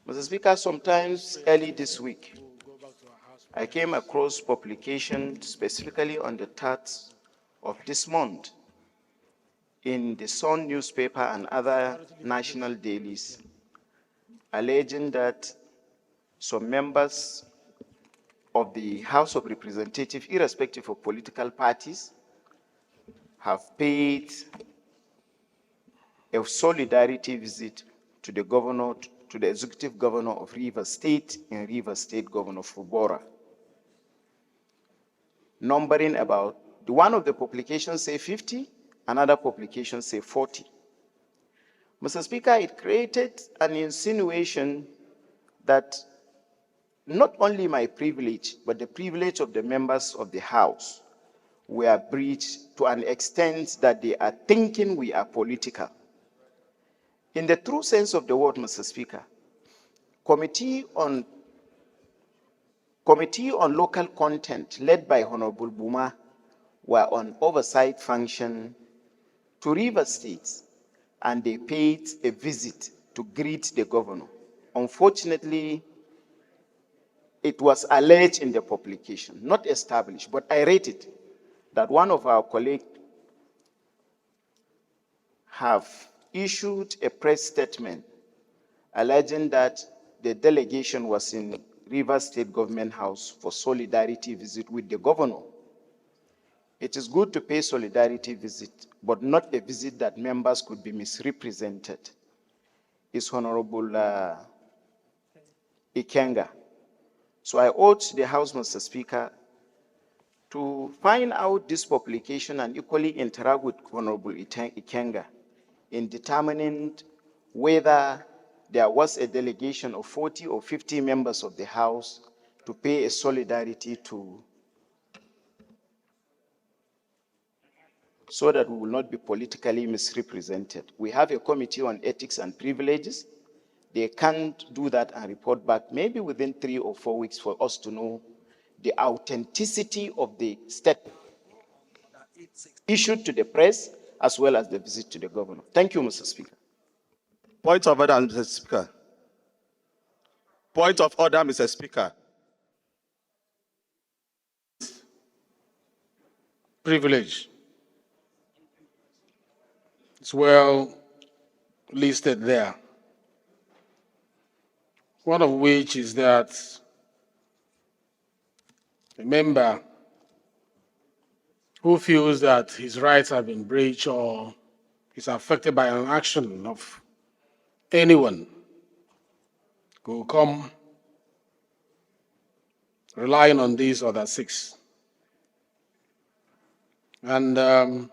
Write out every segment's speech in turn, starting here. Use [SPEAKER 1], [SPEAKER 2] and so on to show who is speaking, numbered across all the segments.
[SPEAKER 1] Mr. Speaker, sometimes early this week, I came across publication specifically on the 3rd of this month in the Sun newspaper and other national dailies, alleging that some members of the House of Representatives, irrespective of political parties, have paid a solidarity visit to the governor, to the executive governor of Rivers State and Rivers State Governor Fubara, numbering about, one of the publications say 50, another publication say 40. Mr. Speaker, it created an insinuation that not only my privilege, but the privilege of the members of the House were breached to an extent that they are thinking we are political. In the true sense of the word, Mr. Speaker, Committee on Local Content, led by Honorable Buma, were on oversight function to Rivers State, and they paid a visit to greet the governor. Unfortunately, it was alleged in the publication, not established, but I rate it, that one of our colleagues have issued a press statement alleging that the delegation was in Rivers State Government House for solidarity visit with the governor. It is good to pay solidarity visit, but not a visit that members could be misrepresented. Is Honorable Ikenga. So I urge the House, Mr. Speaker, to find out this publication and equally interact with Honorable Ikenga in determining whether there was a delegation of 40 or 50 members of the House to pay a solidarity to, so that we will not be politically misrepresented. We have a committee on ethics and privileges. They can't do that and report back maybe within 3 or 4 weeks for us to know the authenticity of the statement issued to the press as well as the visit to the governor. Thank you, Mr. Speaker.
[SPEAKER 2] Point of order, Mr. Speaker. Point of order, Mr. Speaker.
[SPEAKER 3] Privilege. It's well listed there. One of which is that a member who feels that his rights have been breached or is affected by an action of anyone will come relying on these other 6. And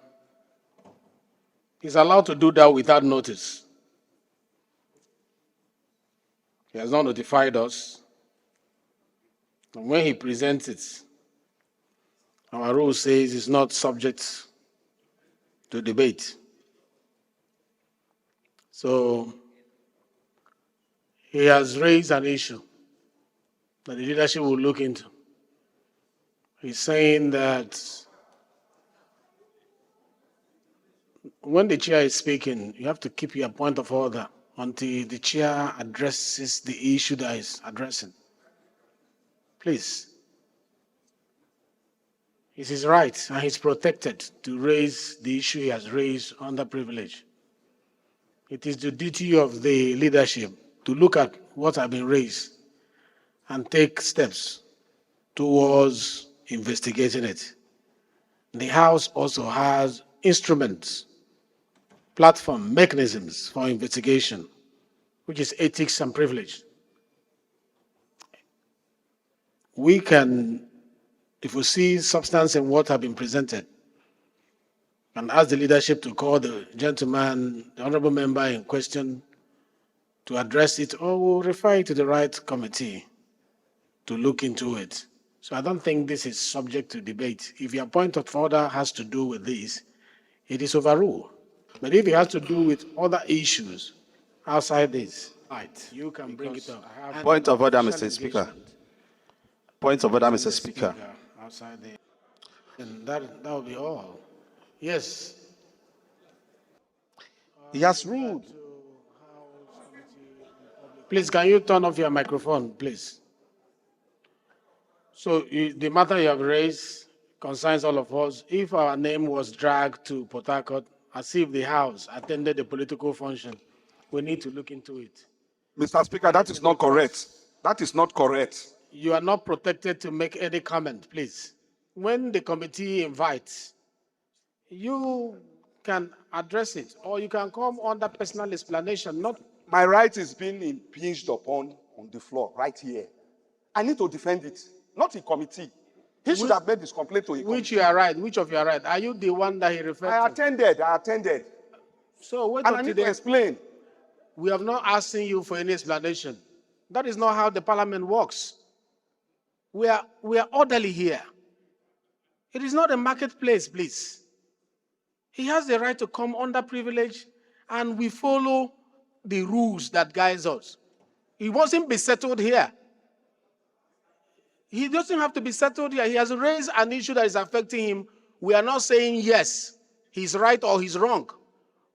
[SPEAKER 3] he's allowed to do that without notice. He has not notified us. And when he presents it, our rule says it's not subject to debate. So he has raised an issue that the leadership will look into. He's saying that when the chair is speaking, you have to keep your point of order until the chair addresses the issue that is addressing. Please. It's his right, and he's protected to raise the issue he has raised under privilege. It is the duty of the leadership to look at what has been raised and take steps towards investigating it. The House also has instruments, platform, mechanisms for investigation, which is ethics and privilege. We can, if we see substance in what has been presented, and ask the leadership to call the gentleman, the honorable member in question, to address it, or we'll refer it to the right committee to look into it. So I don't think this is subject to debate. If your point of order has to do with this, it is overruled. But if it has to do with other issues outside this, right, you can bring it up.
[SPEAKER 2] Point of order, Mr. Speaker. Point of order, Mr. Speaker.
[SPEAKER 3] Outside the, and that will be all. Yes.
[SPEAKER 2] He has ruled.
[SPEAKER 3] Please, can you turn off your microphone, please? So the matter you have raised concerns all of us. If our name was dragged to Port Harcourt as if the House attended a political function, we need to look into it.
[SPEAKER 4] Mr. Speaker, that is not correct. That is not correct.
[SPEAKER 3] You are not protected to make any comment, please. When the committee invites, you can address it, or you can come under personal explanation, not...
[SPEAKER 4] My right is being impinged upon on the floor, right here. I need to defend it, not in committee. He should have made this complaint to a committee.
[SPEAKER 3] Which you are right, which of you are right? Are you the one that he referred to?
[SPEAKER 4] I attended.
[SPEAKER 3] So wait
[SPEAKER 4] And I
[SPEAKER 3] up
[SPEAKER 4] need
[SPEAKER 3] today.
[SPEAKER 4] to explain.
[SPEAKER 3] We have not asked you for any explanation. That is not how the parliament works. We are orderly here. It is not a marketplace, please. He has the right to come under privilege, and we follow the rules that guide us. He wasn't be settled here. He doesn't have to be settled here. He has raised an issue that is affecting him. We are not saying yes, he's right or he's wrong.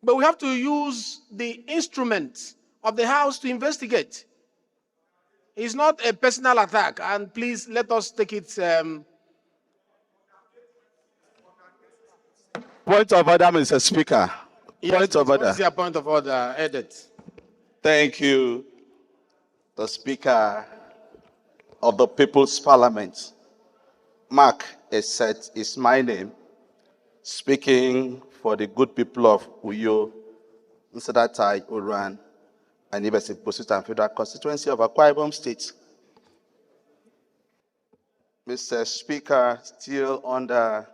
[SPEAKER 3] But we have to use the instruments of the House to investigate. It's not a personal attack, and please let us take it.
[SPEAKER 2] Point of order, Mr. Speaker. Point of order.
[SPEAKER 3] What's your point of order, Edit?
[SPEAKER 2] Thank you, the Speaker of the People's Parliament. Mark is my name, speaking for the good people of Uyo, Nsadatai, Uran, and Ibesi Posita and Federal Constituency of Akwa Ibom State. Mr. Speaker, still under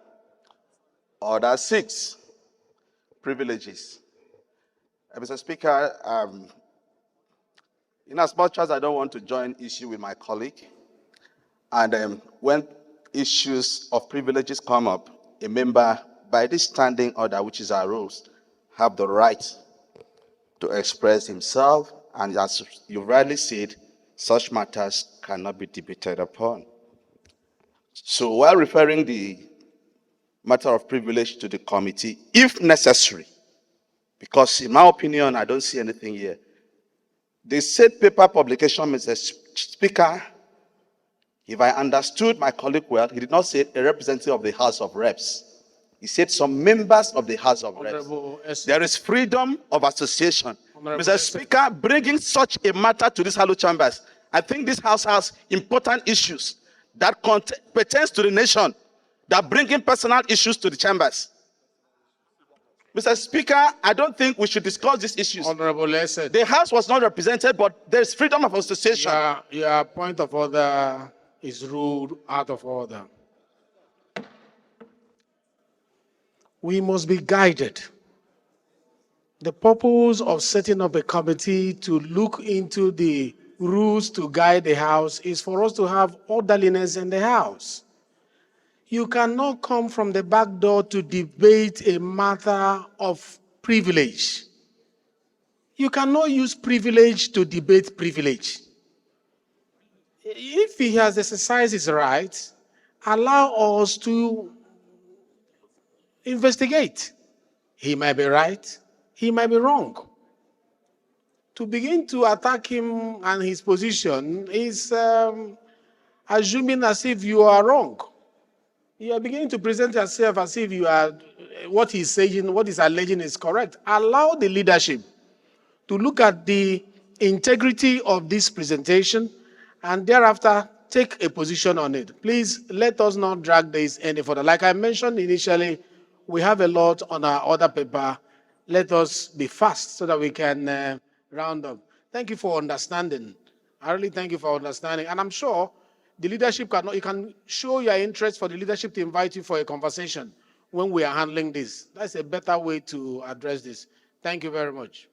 [SPEAKER 2] Order 6, privileges. Mr. Speaker, in as much as I don't want to join issue with my colleague, and when issues of privileges come up, a member, by this standing order, which is our rules, have the right to express himself, and as you rightly said, such matters cannot be debated upon. So while referring the matter of privilege to the committee, if necessary, because in my opinion, I don't see anything here. The said paper publication, Mr. Speaker, if I understood my colleague well, he did not say a representative of the House of Reps. He said some members of the House of Reps. There is freedom of association. Mr. Speaker, bringing such a matter to this Hallowed Chambers, I think this House has important issues that pertains to the nation, that bringing personal issues to the chambers. Mr. Speaker, I don't think we should discuss these issues.
[SPEAKER 3] Honorable Lesser.
[SPEAKER 2] The House was not represented, but there is freedom of association.
[SPEAKER 3] Your point of order is ruled out of order. We must be guided. The purpose of setting up a committee to look into the rules to guide the House is for us to have orderliness in the House. You cannot come from the back door to debate a matter of privilege. You cannot use privilege to debate privilege. If he has exercised his right, allow us to investigate. He might be right, he might be wrong. To begin to attack him and his position is assuming as if you are wrong. You are beginning to present yourself as if you are, what he's saying, what he's alleging is correct. Allow the leadership to look at the integrity of this presentation and thereafter take a position on it. Please let us not drag this any further. Like I mentioned initially, we have a lot on our order paper. Let us be fast so that we can round up. Thank you for understanding. I really thank you for understanding. And I'm sure the leadership you can show your interest for the leadership to invite you for a conversation when we are handling this. That's a better way to address this. Thank you very much.